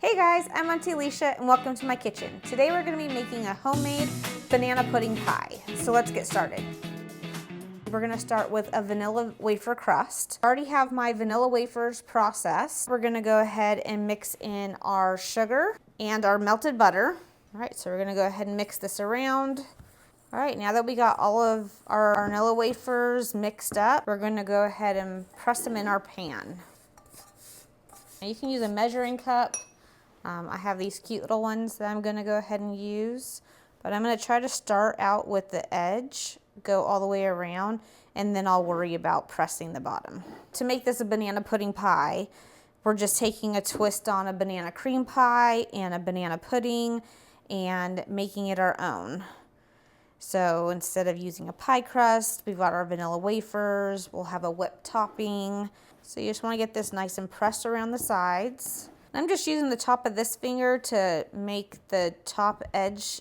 Hey guys, I'm Auntie Alicia and welcome to my kitchen. Today we're going to be making a homemade banana pudding pie. So let's get started. We're going to start with a vanilla wafer crust. I already have my vanilla wafers processed. We're going to go ahead and mix in our sugar and our melted butter. All right, so we're going to go ahead and mix this around. All right, now that we got all of our vanilla wafers mixed up, we're going to go ahead and press them in our pan. Now you can use a measuring cup. I have these cute little ones that I'm going to go ahead and use, but I'm going to try to start out with the edge, go all the way around, and then I'll worry about pressing the bottom. To make this a banana pudding pie, we're just taking a twist on a banana cream pie and a banana pudding and making it our own. So instead of using a pie crust, we've got our vanilla wafers, we'll have a whipped topping. So you just want to get this nice and pressed around the sides. I'm just using the top of this finger to make the top edge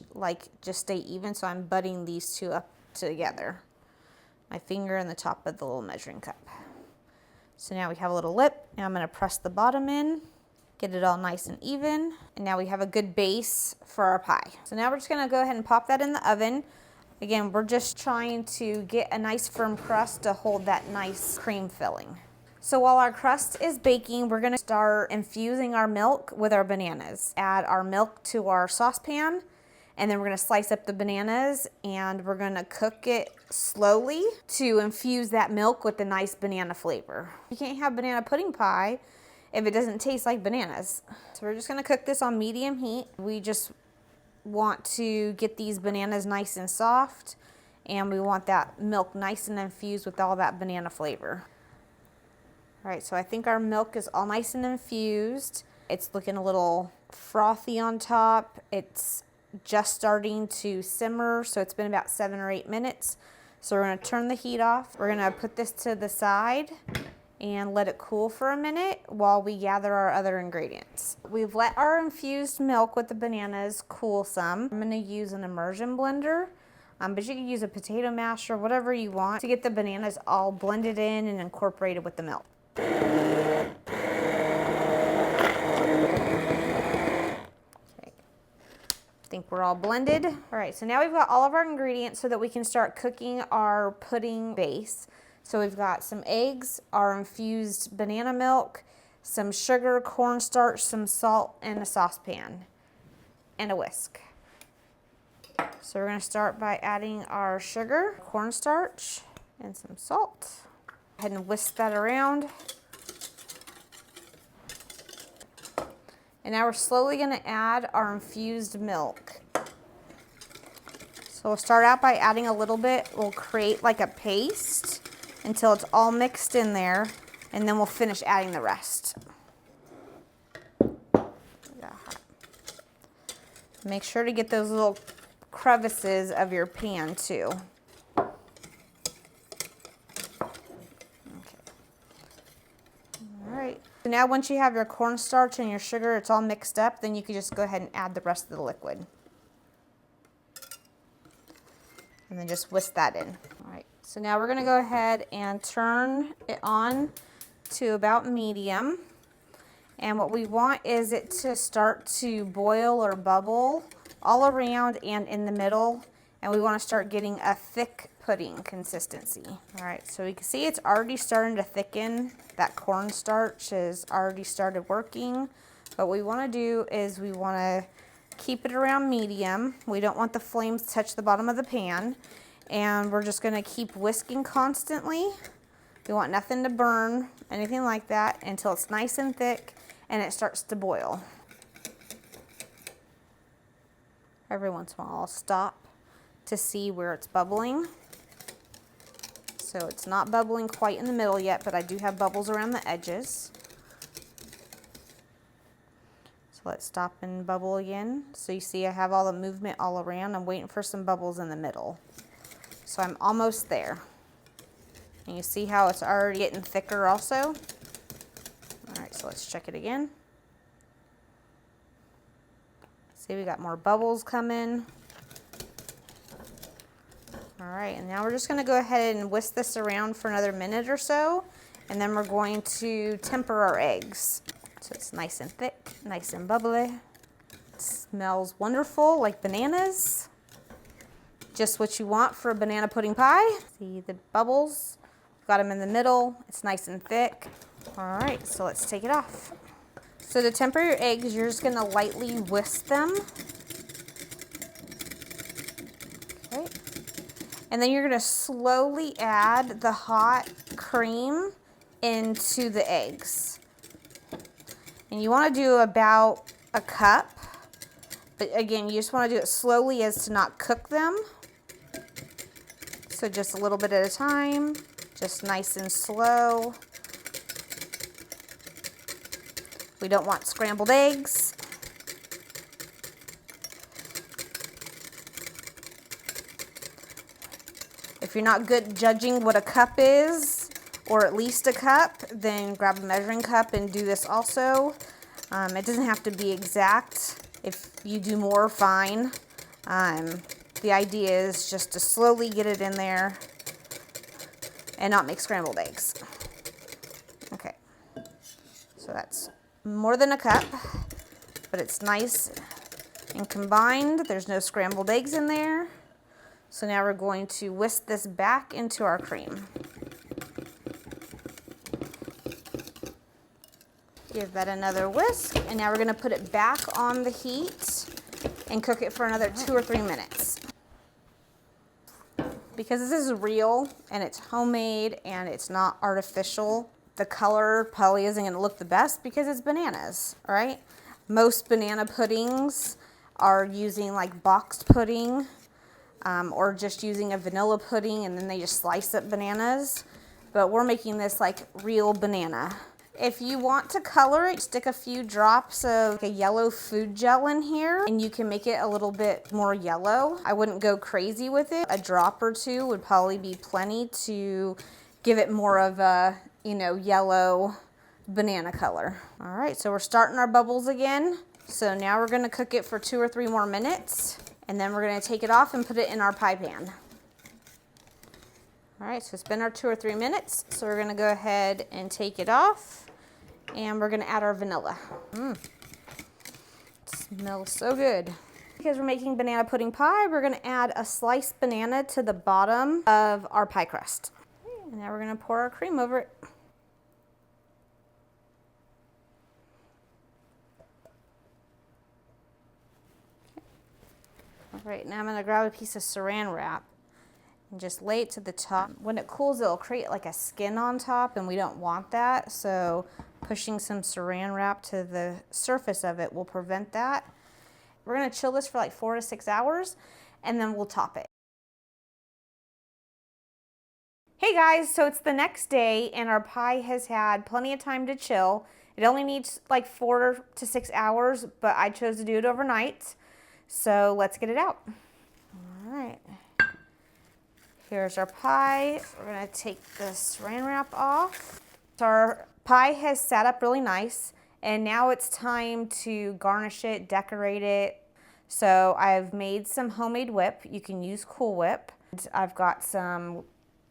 just stay even, so I'm butting these two up together. My finger and the top of the little measuring cup. So now we have a little lip, and I'm going to press the bottom in, get it all nice and even, and now we have a good base for our pie. So now we're just going to go ahead and pop that in the oven. Again, we're just trying to get a nice firm crust to hold that nice cream filling. So while our crust is baking, we're going to start infusing our milk with our bananas. Add our milk to our saucepan, and then we're going to slice up the bananas, and we're going to cook it slowly to infuse that milk with the nice banana flavor. You can't have banana pudding pie if it doesn't taste like bananas. So we're just going to cook this on medium heat. We just want to get these bananas nice and soft, and we want that milk nice and infused with all that banana flavor. All right, so I think our milk is all nice and infused. It's looking a little frothy on top. It's just starting to simmer, so it's been about 7 or 8 minutes. So we're gonna turn the heat off. We're gonna put this to the side and let it cool for a minute while we gather our other ingredients. We've let our infused milk with the bananas cool some. I'm gonna use an immersion blender, but you can use a potato masher, whatever you want, to get the bananas all blended in and incorporated with the milk. Okay. I think we're all blended. All right, so now we've got all of our ingredients so that we can start cooking our pudding base. So we've got some eggs, our infused banana milk, some sugar, cornstarch, some salt, and a saucepan, and a whisk. So we're gonna start by adding our sugar, cornstarch, and some salt. Go ahead and whisk that around. And now we're slowly going to add our infused milk. So we'll start out by adding a little bit. We'll create like a paste until it's all mixed in there, and then we'll finish adding the rest. Make sure to get those little crevices of your pan too. So now once you have your cornstarch and your sugar, it's all mixed up, then you can just go ahead and add the rest of the liquid. And then just whisk that in. All right, so now we're gonna go ahead and turn it on to about medium. And what we want is it to start to boil or bubble all around and in the middle. And we wanna start getting a thick pudding consistency. All right, so we can see it's already starting to thicken. That cornstarch has already started working. What we want to do is we want to keep it around medium. We don't want the flames to touch the bottom of the pan. And we're just going to keep whisking constantly. We want nothing to burn, anything like that, until it's nice and thick and it starts to boil. Every once in a while I'll stop to see where it's bubbling. So it's not bubbling quite in the middle yet, but I do have bubbles around the edges. So let's stop and bubble again. So you see I have all the movement all around. I'm waiting for some bubbles in the middle. So I'm almost there. And you see how it's already getting thicker also? All right, so let's check it again. See, we got more bubbles coming. All right, and now we're just gonna go ahead and whisk this around for another minute or so, and then we're going to temper our eggs. So it's nice and thick, nice and bubbly. It smells wonderful, like bananas. Just what you want for a banana pudding pie. See the bubbles? Got them in the middle. It's nice and thick. All right, so let's take it off. So to temper your eggs, you're just gonna lightly whisk them. Okay. And then you're gonna slowly add the hot cream into the eggs. And you wanna do about a cup, but again, you just wanna do it slowly as to not cook them. So just a little bit at a time, just nice and slow. We don't want scrambled eggs. If you're not good judging what a cup is, or at least a cup, then grab a measuring cup and do this also. It doesn't have to be exact. If you do more, fine. The idea is just to slowly get it in there and not make scrambled eggs. Okay, so that's more than a cup, but it's nice and combined. There's no scrambled eggs in there. So now we're going to whisk this back into our cream. Give that another whisk, and now we're gonna put it back on the heat and cook it for another 2 or 3 minutes. Because this is real and it's homemade and it's not artificial, the color probably isn't gonna look the best because it's bananas, all right? Most banana puddings are using like boxed pudding or just using a vanilla pudding and then they just slice up bananas. But we're making this like real banana. If you want to color it, stick a few drops of a yellow food gel in here and you can make it a little bit more yellow. I wouldn't go crazy with it. A drop or two would probably be plenty to give it more of a, you know, yellow banana color. All right, so we're starting our bubbles again. So now we're gonna cook it for 2 or 3 more minutes and then we're gonna take it off and put it in our pie pan. All right, so it's been our 2 or 3 minutes. So we're gonna go ahead and take it off. And we're gonna add our vanilla. It smells so good. Because we're making banana pudding pie, we're gonna add a sliced banana to the bottom of our pie crust. And now we're gonna pour our cream over it. All right, now I'm gonna grab a piece of saran wrap and just lay it to the top. When it cools, it'll create like a skin on top and we don't want that. So pushing some saran wrap to the surface of it will prevent that. We're gonna chill this for like 4 to 6 hours and then we'll top it. Hey guys, so it's the next day and our pie has had plenty of time to chill. It only needs like 4 to 6 hours, but I chose to do it overnight. So let's get it out. All right. Here's our pie. We're gonna take the saran wrap off. So our pie has sat up really nice and now it's time to garnish it, decorate it. So I've made some homemade whip. You can use Cool Whip. I've got some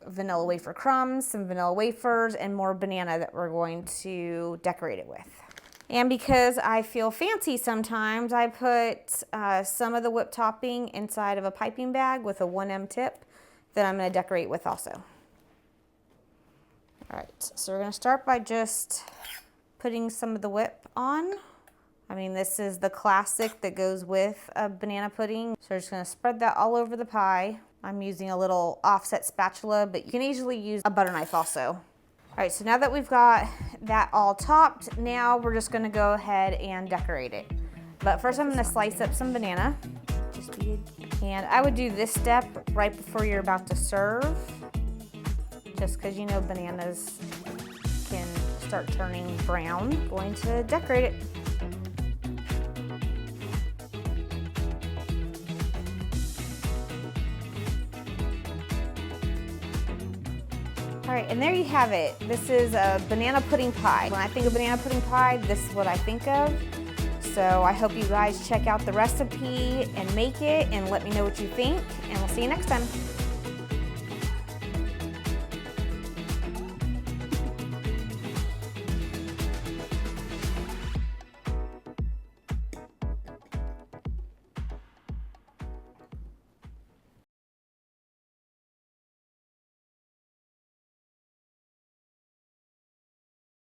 vanilla wafer crumbs, some vanilla wafers, and more banana that we're going to decorate it with. And because I feel fancy sometimes, I put some of the whipped topping inside of a piping bag with a 1M tip that I'm gonna decorate with also. All right, so we're gonna start by just putting some of the whip on. I mean, this is the classic that goes with a banana pudding. So we're just gonna spread that all over the pie. I'm using a little offset spatula, but you can easily use a butter knife also. All right, so now that we've got that all topped, now we're just gonna go ahead and decorate it. But first I'm gonna slice up some banana. And I would do this step right before you're about to serve, just because you know bananas can start turning brown. I'm going to decorate it. All right, and there you have it. This is a banana pudding pie. When I think of banana pudding pie, this is what I think of. So I hope you guys check out the recipe and make it and let me know what you think, and we'll see you next time.